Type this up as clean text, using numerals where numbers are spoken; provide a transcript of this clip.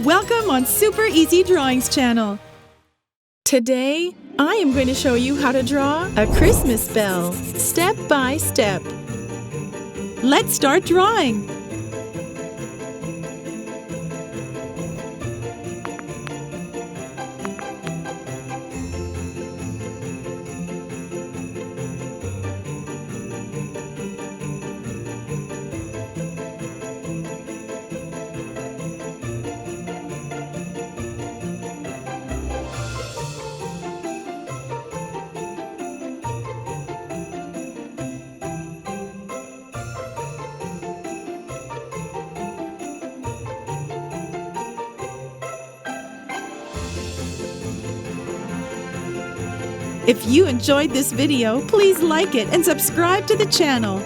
Welcome on Super Easy Drawings channel. Today, I am going to show you how to draw a Christmas bell, step by step. Let's start drawing. If you enjoyed this video, please like it and subscribe to the channel.